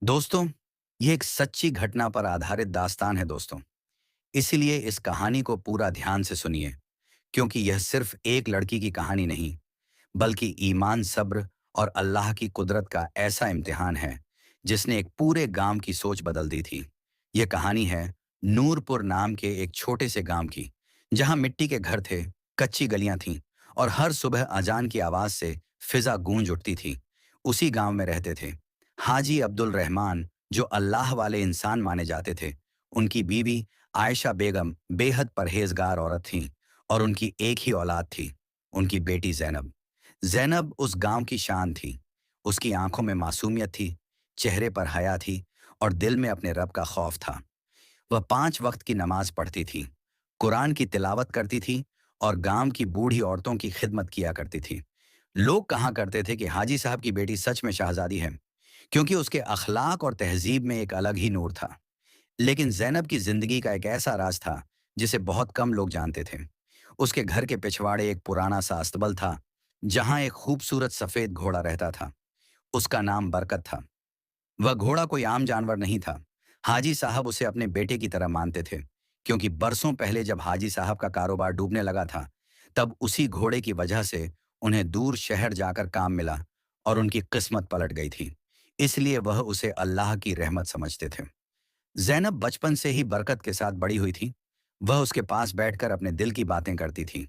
दोस्तों, ये एक सच्ची घटना पर आधारित दास्तान है दोस्तों। इसीलिए इस कहानी को पूरा ध्यान से सुनिए, क्योंकि यह सिर्फ एक लड़की की कहानी नहीं, बल्कि ईमान, सब्र और अल्लाह की कुदरत का ऐसा इम्तिहान है, जिसने एक पूरे गांव की सोच बदल दी थी। यह कहानी है नूरपुर नाम के एक छोटे से गांव की, जहां मिट्टी के घर थे, कच्ची गलियां थीं और हर सुबह अजान की आवाज से फिजा गूंज उठती थी। उसी गांव में रहते थे हाजी अब्दुल रहमान, जो अल्लाह वाले इंसान माने जाते थे। उनकी बीवी आयशा बेगम बेहद परहेजगार औरत थीं और उनकी एक ही औलाद थी, उनकी बेटी जैनब। जैनब उस गांव की शान थी। उसकी आंखों में मासूमियत थी, चेहरे पर हया थी और दिल में अपने रब का खौफ था। वह 5 वक्त की नमाज पढ़ती थी, कुरान की तिलावत करती थी और गांव की बूढ़ी औरतों की खिदमत किया करती थी। लोग कहा करते थे कि हाजी साहब की बेटी सच में शहजादी है, क्योंकि उसके अखलाक और तहजीब में एक अलग ही नूर था। लेकिन ज़ैनब की ज़िंदगी का एक ऐसा राज था, जिसे बहुत कम लोग जानते थे। उसके घर के पिछवाड़े एक पुराना सा अस्तबल था, जहाँ एक खूबसूरत सफ़ेद घोड़ा रहता था। उसका नाम बरकत था। वह घोड़ा कोई आम जानवर नहीं था। हाजी साहब उसे अपने बेटे की तरह मानते थे, क्योंकि बरसों पहले जब हाजी साहब का कारोबार डूबने लगा था, तब उसी घोड़े की वजह से उन्हें दूर शहर जाकर काम मिला और उनकी किस्मत पलट गई थी। इसलिए वह उसे अल्लाह की रहमत समझते थे। ज़ैनब बचपन से ही बरकत के साथ बड़ी हुई थी। वह उसके पास बैठकर अपने दिल की बातें करती थी।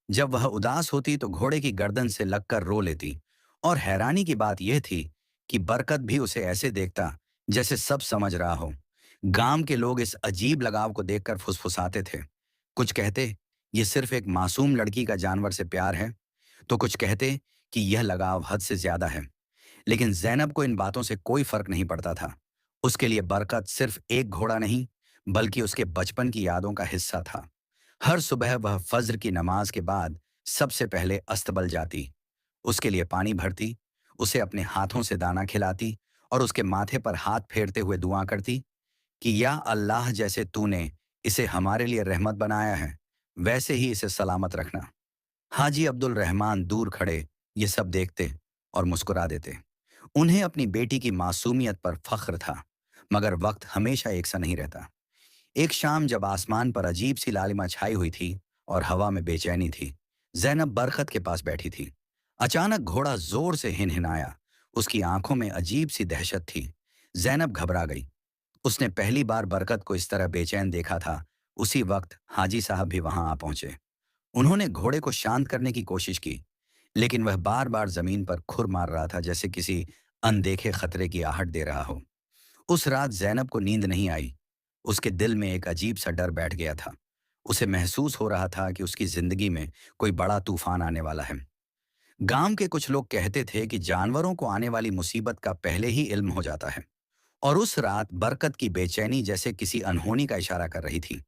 जब वह उदास होती तो घोड़े की गर्दन से लगकर रो लेती। और हैरानी की बात यह थी कि बरकत भी उसे ऐसे देखता जैसे सब समझ रहा हो। गांव के लोग इस अजीब लगाव को देखकर फुसफुसाते थे। कुछ कहते ये सिर्फ एक मासूम लड़की का जानवर से प्यार है, तो कुछ कहते कि यह लगाव हद से ज्यादा है। लेकिन जैनब को इन बातों से कोई फर्क नहीं पड़ता था। उसके लिए बरकत सिर्फ एक घोड़ा नहीं, बल्कि उसके बचपन की यादों का हिस्सा था। हर सुबह वह फज्र की नमाज के बाद सबसे पहले अस्तबल जाती, उसके लिए पानी भरती, उसे अपने हाथों से दाना खिलाती और उसके माथे पर हाथ फेरते हुए दुआ करती कि या अल्लाह, जैसे तूने इसे हमारे लिए रहमत बनाया है, वैसे ही इसे सलामत रखना। हाजी अब्दुल रहमान दूर खड़े ये सब देखते और मुस्कुरा देते। उन्हें अपनी बेटी की मासूमियत पर फख्र था, मगर वक्त हमेशा एक सा नहीं रहता। एक शाम जब आसमान पर अजीब सी लालिमा छाई हुई थी और हवा में बेचैनी थी, जैनब बरखत के पास बैठी थी। अचानक घोड़ा जोर से हिनहिनाया। उसकी आंखों में अजीब सी दहशत थी। जैनब घबरा गई। उसने पहली बार बरकत को इस तरह बेचैन देखा था। उसी वक्त हाजी साहब भी वहां आ पहुंचे। उन्होंने घोड़े को शांत करने की कोशिश की, लेकिन वह बार बार जमीन पर खुर मार रहा था, जैसे किसी अनदेखे खतरे की आहट दे रहा हो। उस रात जैनब को नींद नहीं आई। उसके दिल में एक अजीब सा डर बैठ गया था। उसे महसूस हो रहा था कि उसकी जिंदगी में कोई बड़ा तूफान आने वाला है। गांव के कुछ लोग कहते थे कि जानवरों को आने वाली मुसीबत का पहले ही इल्म हो जाता है। और उस रात बरकत की बेचैनी जैसे किसी अनहोनी का इशारा कर रही थी।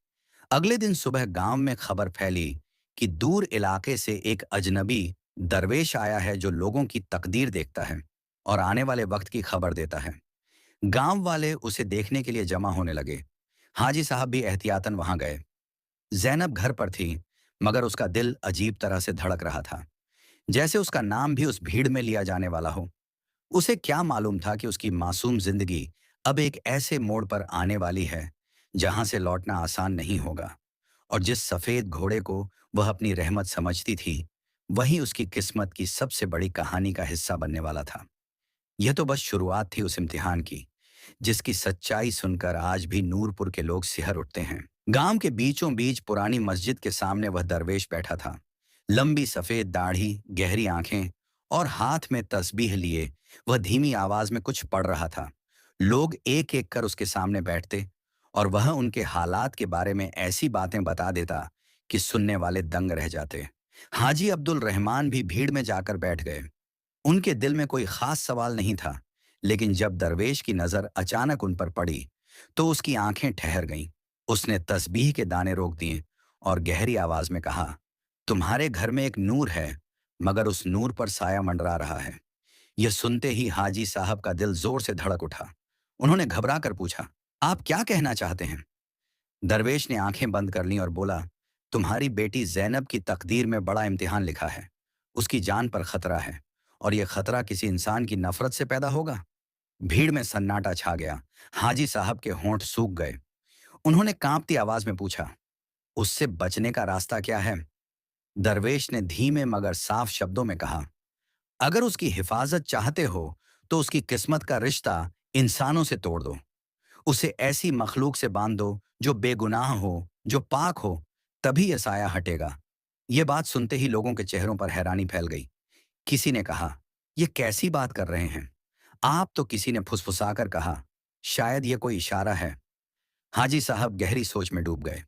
अगले दिन सुबह गांव में खबर फैली कि दूर इलाके से एक अजनबी दरवेश आया है, जो लोगों की तकदीर देखता है और आने वाले वक्त की खबर देता है। गांव वाले उसे देखने के लिए जमा होने लगे। हाजी साहब भी एहतियातन वहां गए। जैनब घर पर थी, मगर उसका दिल अजीब तरह से धड़क रहा था, जैसे उसका नाम भी उस भीड़ में लिया जाने वाला हो। उसे क्या मालूम था कि उसकी मासूम जिंदगी अब एक ऐसे मोड़ पर आने वाली है, जहां से लौटना आसान नहीं होगा। और जिस सफेद घोड़े को वह अपनी रहमत समझती थी, वही उसकी किस्मत की सबसे बड़ी कहानी का हिस्सा बनने वाला था। यह तो बस शुरुआत थी उस इम्तिहान की, जिसकी सच्चाई सुनकर आज भी नूरपुर के लोग सिहर उठते हैं। गांव के बीचों बीच पुरानी मस्जिद के सामने वह दरवेश बैठा था। लंबी सफेद दाढ़ी, गहरी आंखें और हाथ में तस्बीह लिए वह धीमी आवाज में कुछ पढ़ रहा था। लोग एक एक कर उसके सामने बैठते और वह उनके हालात के बारे में ऐसी बातें बता देता कि सुनने वाले दंग रह जाते। हाजी अब्दुल रहमान भी भीड़ में जाकर बैठ गए। उनके दिल में कोई खास सवाल नहीं था, लेकिन जब दरवेश की नजर अचानक उन पर पड़ी, तो उसकी आंखें ठहर गईं। उसने तस्बीह के दाने रोक दिए और गहरी आवाज में कहा, तुम्हारे घर में एक नूर है, मगर उस नूर पर साया मंडरा रहा है। यह सुनते ही हाजी साहब का दिल जोर से धड़क उठा। उन्होंने घबरा कर पूछा, आप क्या कहना चाहते हैं? दरवेश ने आंखें बंद कर लीं और बोला, तुम्हारी बेटी जैनब की तकदीर में बड़ा इम्तिहान लिखा है। उसकी जान पर खतरा है, और यह खतरा किसी इंसान की नफरत से पैदा होगा भीड़ में सन्नाटा छा गया। हाजी साहब के होंठ सूख गए। उन्होंने कांपती आवाज में पूछा, उससे बचने का रास्ता क्या है? दरवेश ने धीमे मगर साफ शब्दों में कहा, अगर उसकी हिफाजत चाहते हो तो उसकी किस्मत का रिश्ता इंसानों से तोड़ दो। उसे ऐसी मखलूक से बांध दो जो बेगुनाह हो, जो पाक हो, तभी यह साया हटेगा। यह बात सुनते ही लोगों के चेहरों पर हैरानी फैल गई। किसी ने कहा, यह कैसी बात कर रहे हैं आप? तो किसी ने फुसफुसाकर कहा, शायद यह कोई इशारा है। हाजी साहब गहरी सोच में डूब गए।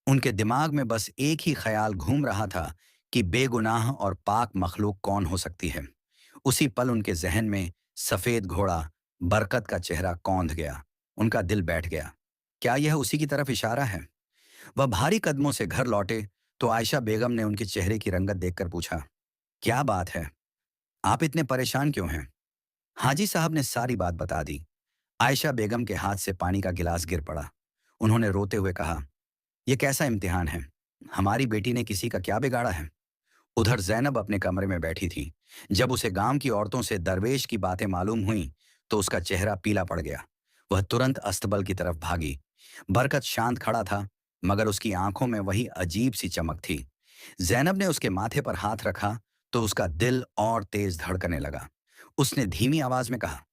उनके दिमाग में बस एक ही ख्याल घूम रहा था कि बेगुनाह और पाक मखलूक कौन हो सकती है। उसी पल उनके जहन में सफेद घोड़ा बरकत का चेहरा कौंध गया। उनका दिल बैठ गया। क्या यह उसी की तरफ इशारा है? वह भारी कदमों से घर लौटे तो आयशा बेगम ने उनके चेहरे की रंगत देखकर पूछा, क्या बात है? आप इतने परेशान क्यों हैं? हाजी साहब ने सारी बात बता दी। आयशा बेगम के हाथ से पानी का गिलास गिर पड़ा। उन्होंने रोते हुए कहा, यह कैसा इम्तिहान है? हमारी बेटी ने किसी का क्या बिगाड़ा है? उधर जैनब अपने कमरे में बैठी थी। जब उसे गांव की औरतों से दरवेश की बातें मालूम हुई तो उसका चेहरा पीला पड़ गया। वह तुरंत अस्तबल की तरफ भागी। बरकत शांत खड़ा था, मगर उसकी आंखों में वही अजीब सी चमक थी। जैनब ने उसके माथे पर हाथ रखा तो उसका दिल और तेज धड़कने लगा। उसने धीमी आवाज में कहा,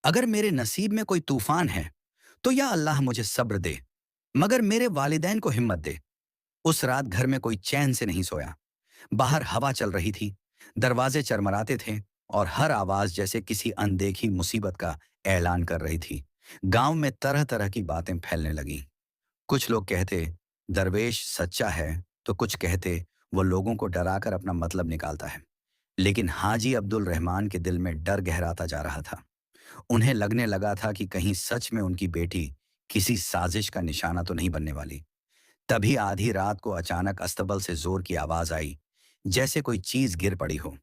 अगर मेरे नसीब में कोई तूफान है तो या अल्लाह मुझे सब्र दे, मगर मेरे वालिदैन को हिम्मत दे। उस रात घर में कोई चैन से नहीं सोया। बाहर हवा चल रही थी, दरवाजे चरमराते थे और हर आवाज जैसे किसी अनदेखी मुसीबत का ऐलान कर रही थी। गांव में तरह तरह की बातें फैलने लगीं। कुछ लोग कहते दरवेश सच्चा है, तो कुछ कहते वो लोगों को डराकर अपना मतलब निकालता है। लेकिन हाजी अब्दुल रहमान के दिल में डर गहराता जा रहा था। उन्हें लगने लगा था कि कहीं सच में उनकी बेटी किसी साजिश का निशाना तो नहीं बनने वाली। तभी आधी रात को अचानक अस्तबल से जोर की आवाज आई, जैसे कोई चीज गिर पड़ी हो।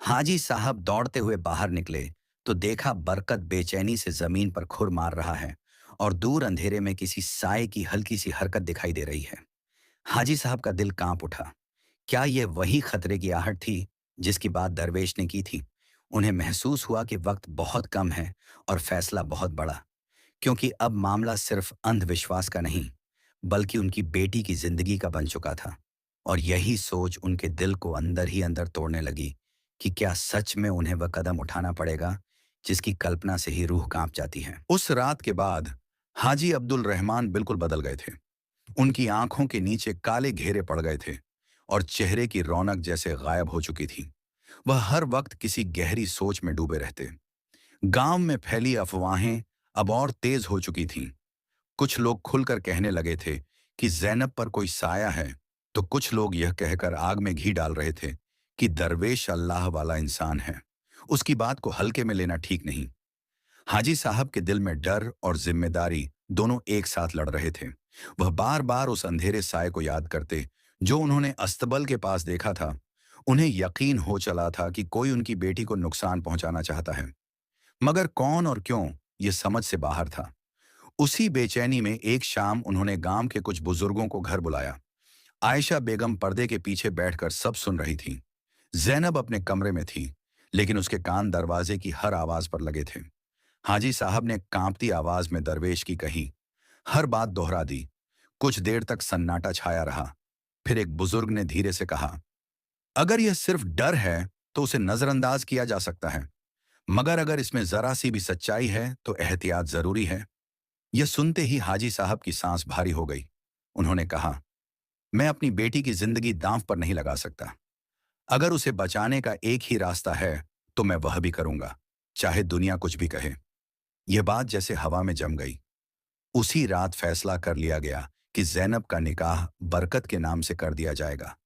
हाजी साहब दौड़ते हुए बाहर निकले तो देखा बरकत बेचैनी से जमीन पर खुर मार रहा है और दूर अंधेरे में किसी साए की हल्की सी हरकत दिखाई दे रही है। हाजी साहब का दिल कांप उठा। क्या यह वही खतरे की आहट थी जिसकी बात दरवेश ने की थी? उन्हें महसूस हुआ कि वक्त बहुत कम है और फैसला बहुत बड़ा, क्योंकि अब मामला सिर्फ अंधविश्वास का नहीं, बल्कि उनकी बेटी की जिंदगी का बन चुका था। और यही सोच उनके दिल को अंदर ही अंदर तोड़ने लगी कि क्या सच में उन्हें वह कदम उठाना पड़ेगा जिसकी कल्पना से ही रूह कांप जाती है। उस रात के बाद हाजी अब्दुल रहमान बिल्कुल बदल गए थे। उनकी आंखों के नीचे काले घेरे पड़ गए थे और चेहरे की रौनक जैसे गायब हो चुकी थी। वह हर वक्त किसी गहरी सोच में डूबे रहते। गांव में फैली अफवाहें अब और तेज हो चुकी थीं। कुछ लोग खुलकर कहने लगे थे कि जैनब पर कोई साया है, तो कुछ लोग यह कहकर आग में घी डाल रहे थे कि दरवेश अल्लाह वाला इंसान है, उसकी बात को हल्के में लेना ठीक नहीं। हाजी साहब के दिल में डर और जिम्मेदारी दोनों एक साथ लड़ रहे थे। वह बार बार उस अंधेरे साए को याद करते जो उन्होंने अस्तबल के पास देखा था। उन्हें यकीन हो चला था कि कोई उनकी बेटी को नुकसान पहुंचाना चाहता है, मगर कौन और क्यों, ये समझ से बाहर था। उसी बेचैनी में एक शाम उन्होंने गांव के कुछ बुजुर्गों को घर बुलाया। आयशा बेगम पर्दे के पीछे बैठकर सब सुन रही थी। जैनब अपने कमरे में थी, लेकिन उसके कान दरवाजे की हर आवाज पर लगे थे। हाजी साहब ने कांपती आवाज में दरवेश की कही हर बात दोहरा दी। कुछ देर तक सन्नाटा छाया रहा। फिर एक बुजुर्ग ने धीरे से कहा, अगर यह सिर्फ डर है तो उसे नजरअंदाज किया जा सकता है, मगर अगर इसमें जरा सी भी सच्चाई है तो एहतियात जरूरी है। यह सुनते ही हाजी साहब की सांस भारी हो गई। उन्होंने कहा, मैं अपनी बेटी की जिंदगी दांव पर नहीं लगा सकता। अगर उसे बचाने का एक ही रास्ता है तो मैं वह भी करूंगा, चाहे दुनिया कुछ भी कहे। यह बात जैसे हवा में जम गई। उसी रात फैसला कर लिया गया कि जैनब का निकाह बरकत के नाम से कर दिया जाएगा,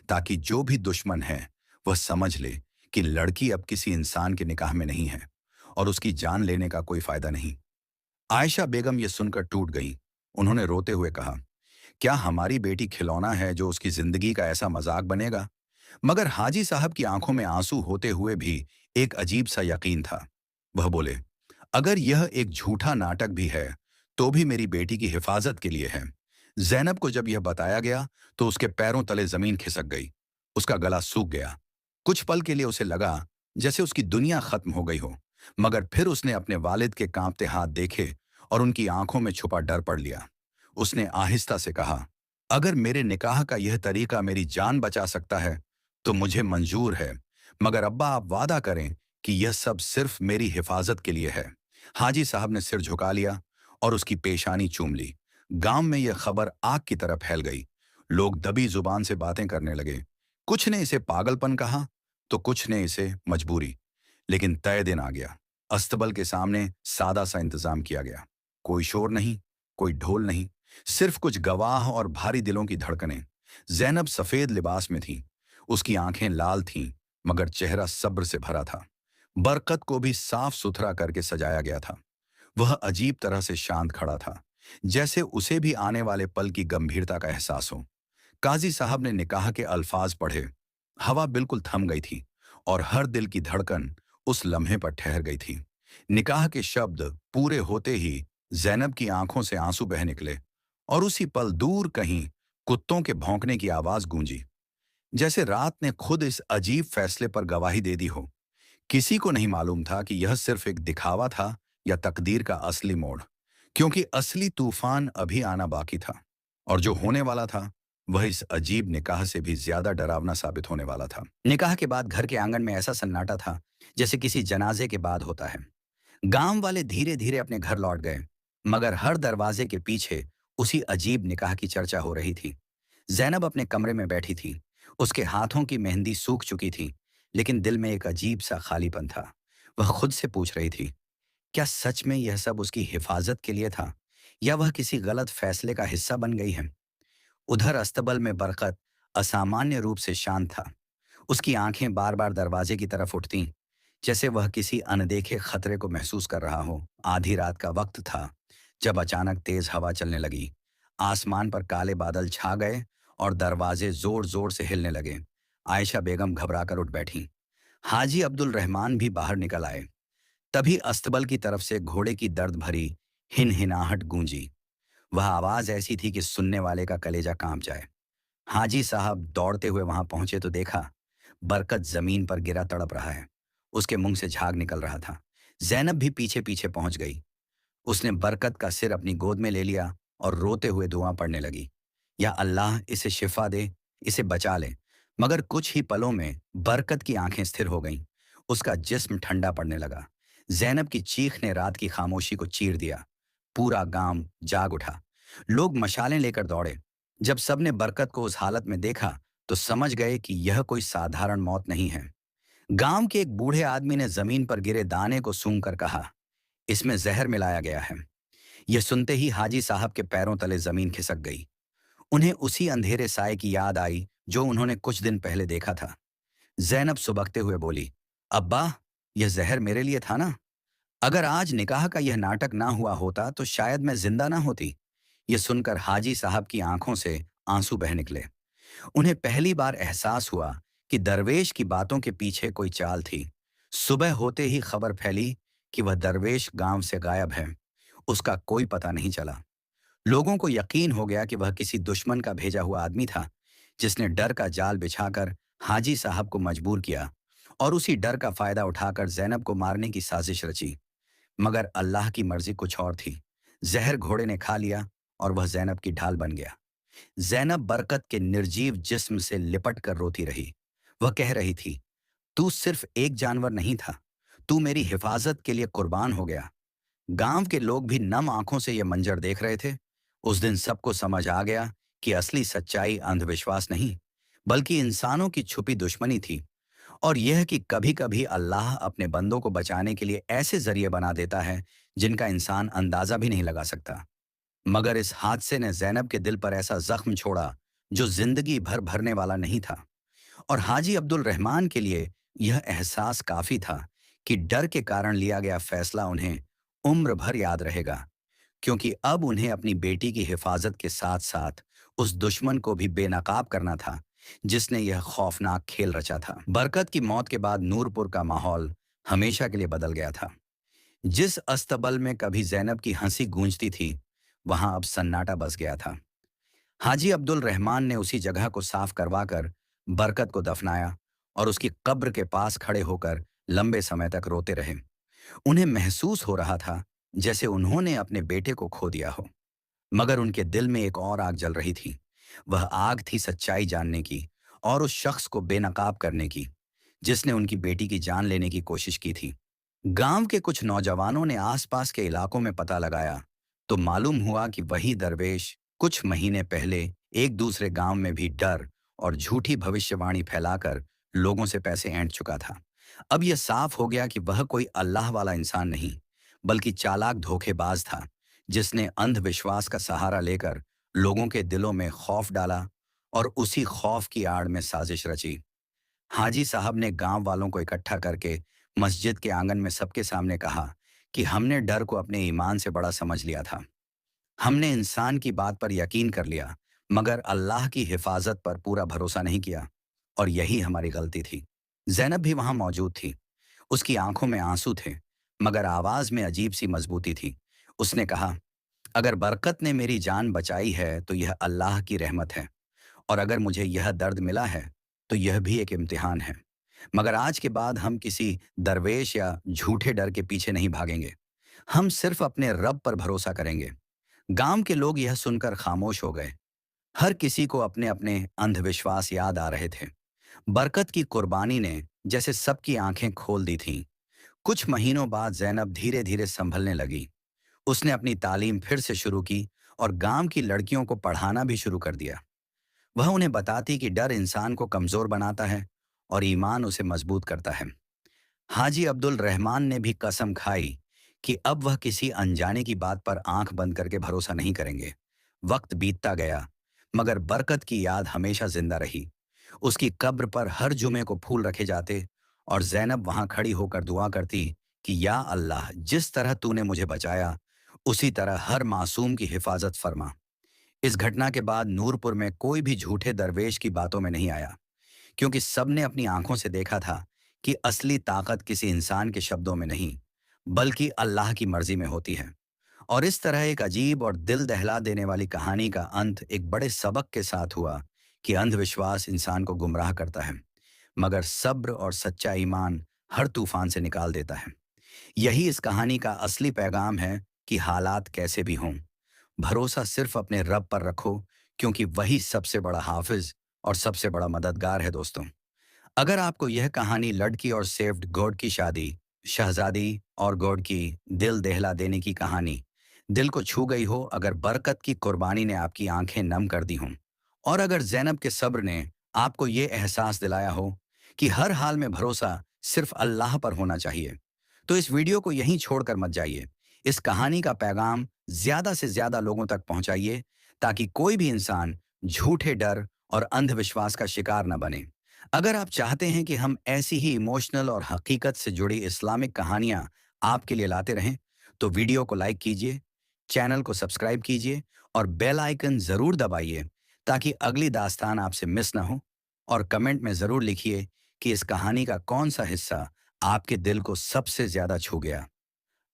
ताकि जो भी दुश्मन है वह समझ ले कि लड़की अब किसी इंसान के निकाह में नहीं है और उसकी जान लेने का कोई फायदा नहीं। आयशा बेगम ये सुनकर टूट गई। उन्होंने रोते हुए कहा, क्या हमारी बेटी खिलौना है जो उसकी जिंदगी का ऐसा मजाक बनेगा? मगर हाजी साहब की आंखों में आंसू होते हुए भी एक अजीब सा यकीन था। वह बोले, अगर यह एक झूठा नाटक भी है तो भी मेरी बेटी की हिफाजत के लिए है। जैनब को जब यह बताया गया तो उसके पैरों तले जमीन खिसक गई। उसका गला सूख गया। कुछ पल के लिए उसे लगा जैसे उसकी दुनिया खत्म हो गई हो, मगर फिर उसने अपने वालिद के कांपते हाथ देखे और उनकी आंखों में छुपा डर पढ़ लिया। उसने आहिस्ता से कहा, अगर मेरे निकाह का यह तरीका मेरी जान बचा सकता है तो मुझे मंजूर है, मगर अब्बा आप वादा करें कि यह सब सिर्फ मेरी हिफाजत के लिए है। हाजी साहब ने सिर झुका लिया और उसकी पेशानी चूम ली। गांव में यह खबर आग की तरह फैल गई। लोग दबी जुबान से बातें करने लगे। कुछ ने इसे पागलपन कहा तो कुछ ने इसे मजबूरी। लेकिन तय दिन आ गया। अस्तबल के सामने सादा सा इंतजाम किया गया। कोई शोर नहीं, कोई ढोल नहीं, सिर्फ कुछ गवाह और भारी दिलों की धड़कनें। जैनब सफेद लिबास में थी। उसकी आंखें लाल थीं, मगर चेहरा सब्र से भरा था। बरकत को भी साफ सुथरा करके सजाया गया था। वह अजीब तरह से शांत खड़ा था, जैसे उसे भी आने वाले पल की गंभीरता का एहसास हो। काजी साहब ने निकाह के अल्फाज पढ़े। हवा बिल्कुल थम गई थी और हर दिल की धड़कन उस लम्हे पर ठहर गई थी। निकाह के शब्द पूरे होते ही जैनब की आंखों से आंसू बह निकले और उसी पल दूर कहीं कुत्तों के भौंकने की आवाज गूंजी, जैसे रात ने खुद इस अजीब फैसले पर गवाही दे दी हो। किसी को नहीं मालूम था कि यह सिर्फ एक दिखावा था या तकदीर का असली मोड़, क्योंकि असली तूफान अभी आना बाकी था और जो होने वाला था वह इस अजीब निकाह से भी ज्यादा डरावना साबित होने वाला था। निकाह के बाद घर के आंगन में ऐसा सन्नाटा था जैसे किसी जनाजे के बाद होता है। गांव वाले धीरे धीरे अपने घर लौट गए, मगर हर दरवाजे के पीछे उसी अजीब निकाह की चर्चा हो रही थी। जैनब अपने कमरे में बैठी थी। उसके हाथों की मेहंदी सूख चुकी थी, लेकिन दिल में एक अजीब सा खालीपन था। वह खुद से पूछ रही थी, क्या सच में यह सब उसकी हिफाजत के लिए था, या वह किसी गलत फैसले का हिस्सा बन गई है। उधर अस्तबल में बरकत असामान्य रूप से शांत था। उसकी आंखें बार बार दरवाजे की तरफ उठतीं, जैसे वह किसी अनदेखे खतरे को महसूस कर रहा हो। आधी रात का वक्त था जब अचानक तेज हवा चलने लगी। आसमान पर काले बादल छा गए और दरवाजे जोर जोर से हिलने लगे। आयशा बेगम घबराकर उठ बैठी। हाजी अब्दुल रहमान भी बाहर निकल आए। तभी अस्तबल की तरफ से घोड़े की दर्द भरी हिनहिनाहट गूंजी। वह आवाज ऐसी थी कि सुनने वाले का कलेजा कांप जाए। हाजी साहब दौड़ते हुए वहां पहुंचे तो देखा बरकत जमीन पर गिरा तड़प रहा है। उसके मुंह से झाग निकल रहा था। जैनब भी पीछे पीछे पहुंच गई। उसने बरकत का सिर अपनी गोद में ले लिया और रोते हुए दुआ पड़ने लगी, या अल्लाह इसे शिफा दे, इसे बचा ले। मगर कुछ ही पलों में बरकत की आंखें स्थिर हो गईं। उसका जिस्म ठंडा पड़ने लगा। जैनब की चीख ने रात की खामोशी को चीर दिया। पूरा गांव जाग उठा। लोग मशालें लेकर दौड़े। जब सबने बरकत को उस हालत में देखा तो समझ गए कि यह कोई साधारण मौत नहीं है। गांव के एक बूढ़े आदमी ने जमीन पर गिरे दाने को सूंघकर कहा, इसमें जहर मिलाया गया है। यह सुनते ही हाजी साहब के पैरों तले जमीन खिसक गई। उन्हें उसी अंधेरे साए की याद आई जो उन्होंने कुछ दिन पहले देखा था। जैनब सुबकते हुए बोली, अब्बा, यह जहर मेरे लिए था ना। अगर आज निकाह का यह नाटक ना हुआ होता तो शायद मैं जिंदा ना होती। यह सुनकर हाजी साहब की आंखों से आंसू बह निकले। उन्हें पहली बार एहसास हुआ कि दरवेश की बातों के पीछे कोई चाल थी। सुबह होते ही खबर फैली कि वह दरवेश गांव से गायब है। उसका कोई पता नहीं चला। लोगों को यकीन हो गया कि वह किसी दुश्मन का भेजा हुआ आदमी था, जिसने डर का जाल बिछाकर हाजी साहब को मजबूर किया और उसी डर का फायदा उठाकर जैनब को मारने की साजिश रची। मगर अल्लाह की मर्जी कुछ और थी। जहर घोड़े ने खा लिया और वह जैनब की ढाल बन गया। जैनब बरकत के निर्जीव जिस्म से लिपट कर रोती रही। वह कह रही थी, तू सिर्फ एक जानवर नहीं था, तू मेरी हिफाजत के लिए कुर्बान हो गया। गांव के लोग भी नम आंखों से यह मंजर देख रहे थे। उस दिन सबको समझ आ गया कि असली सच्चाई अंधविश्वास नहीं, बल्कि इंसानों की छुपी दुश्मनी थी, और यह कि कभी कभी अल्लाह अपने बंदों को बचाने के लिए ऐसे जरिए बना देता है जिनका इंसान अंदाजा भी नहीं लगा सकता। मगर इस हादसे ने जैनब के दिल पर ऐसा जख्म छोड़ा जो जिंदगी भर भरने वाला नहीं था। और हाजी अब्दुल रहमान के लिए यह एहसास काफी था कि डर के कारण लिया गया फैसला उन्हें उम्र भर याद रहेगा, क्योंकि अब उन्हें अपनी बेटी की हिफाजत के साथ साथ उस दुश्मन को भी बेनकाब करना था जिसने यह खौफनाक खेल रचा था। बरकत की मौत के बाद नूरपुर का माहौल हमेशा के लिए बदल गया था। जिस अस्तबल में कभी जैनब की हंसी गूंजती थी, वहां अब सन्नाटा बस गया था। हाजी अब्दुल रहमान ने उसी जगह को साफ करवाकर बरकत को दफनाया और उसकी कब्र के पास खड़े होकर लंबे समय तक रोते रहे। उन्हें महसूस हो रहा था जैसे उन्होंने अपने बेटे को खो दिया हो। मगर उनके दिल में एक और आग जल रही थी। वह आग थी सच्चाई जानने की और उस शख्स को बेनकाब करने की जिसने उनकी बेटी की जान लेने की कोशिश की थी। गांव के कुछ नौजवानों ने आसपास के इलाकों में पता लगाया तो मालूम हुआ कि वही दरवेश कुछ महीने पहले एक दूसरे गांव में भी डर और झूठी भविष्यवाणी फैलाकर लोगों से पैसे ऐंठ चुका था। अब यह साफ हो गया कि वह कोई अल्लाह वाला इंसान नहीं बल्कि चालाक धोखेबाज था जिसने अंधविश्वास का सहारा लेकर लोगों के दिलों में खौफ डाला और उसी खौफ की आड़ में साजिश रची। हाजी साहब ने गांव वालों को इकट्ठा करके मस्जिद के आंगन में सबके सामने कहा कि हमने डर को अपने ईमान से बड़ा समझ लिया था। हमने इंसान की बात पर यकीन कर लिया मगर अल्लाह की हिफाजत पर पूरा भरोसा नहीं किया और यही हमारी गलती थी। जैनब भी वहां मौजूद थी। उसकी आंखों में आंसू थे मगर आवाज में अजीब सी मजबूती थी। उसने कहा, अगर बरकत ने मेरी जान बचाई है तो यह अल्लाह की रहमत है और अगर मुझे यह दर्द मिला है तो यह भी एक इम्तिहान है। मगर आज के बाद हम किसी दरवेश या झूठे डर के पीछे नहीं भागेंगे। हम सिर्फ अपने रब पर भरोसा करेंगे। गांव के लोग यह सुनकर खामोश हो गए। हर किसी को अपने अपने अंधविश्वास याद आ रहे थे। बरकत की कुर्बानी ने जैसे सबकी आंखें खोल दी थीं। कुछ महीनों बाद जैनब धीरे धीरे संभलने लगी। उसने अपनी तालीम फिर से शुरू की और गांव की लड़कियों को पढ़ाना भी शुरू कर दिया। वह उन्हें बताती कि डर इंसान को कमजोर बनाता है और ईमान उसे मजबूत करता है। हाजी अब्दुल रहमान ने भी कसम खाई कि अब वह किसी अनजाने की बात पर आंख बंद करके भरोसा नहीं करेंगे। वक्त बीतता गया मगर बरकत की याद हमेशा जिंदा रही। उसकी कब्र पर हर जुमे को फूल रखे जाते और जैनब वहां खड़ी होकर दुआ करती कि या अल्लाह, जिस तरह तूने मुझे बचाया उसी तरह हर मासूम की हिफाजत फरमा। इस घटना के बाद नूरपुर में कोई भी झूठे दरवेश की बातों में नहीं आया क्योंकि सबने अपनी आंखों से देखा था कि असली ताकत किसी इंसान के शब्दों में नहीं बल्कि अल्लाह की मर्जी में होती है। और इस तरह एक अजीब और दिल दहला देने वाली कहानी का अंत एक बड़े सबक के साथ हुआ कि अंधविश्वास इंसान को गुमराह करता है मगर सब्र और सच्चा ईमान हर तूफान से निकाल देता है। यही इस कहानी का असली पैगाम है कि हालात कैसे भी हों, भरोसा सिर्फ अपने रब पर रखो क्योंकि वही सबसे बड़ा हाफिज और सबसे बड़ा मददगार है दोस्तों। अगर आपको यह कहानी लड़की और सेव्ड गॉड की शादी, शहजादी और गॉड की दिल दहला देने की कहानी दिल को छू गई हो, अगर बरकत की कुर्बानी ने आपकी आंखें नम कर दी हों और अगर जैनब के सब्र ने आपको ये एहसास दिलाया हो कि हर हाल में भरोसा सिर्फ अल्लाह पर होना चाहिए, तो इस वीडियो को यहीं छोड़कर मत जाइए। इस कहानी का पैगाम ज्यादा से ज्यादा लोगों तक पहुंचाइए ताकि कोई भी इंसान झूठे डर और अंधविश्वास का शिकार न बने। अगर आप चाहते हैं कि हम ऐसी ही इमोशनल और हकीकत से जुड़ी इस्लामिक कहानियां आपके लिए लाते रहें, तो वीडियो को लाइक कीजिए, चैनल को सब्सक्राइब कीजिए और बेल आइकन जरूर दबाइए ताकि अगली दास्तान आपसे मिस ना हो। और कमेंट में जरूर लिखिए कि इस कहानी का कौन सा हिस्सा आपके दिल को सबसे ज्यादा छू गया।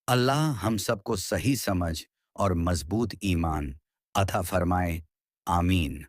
अल्लाह हम सबको सही समझ और मजबूत ईमान अता फरमाए। आमीन।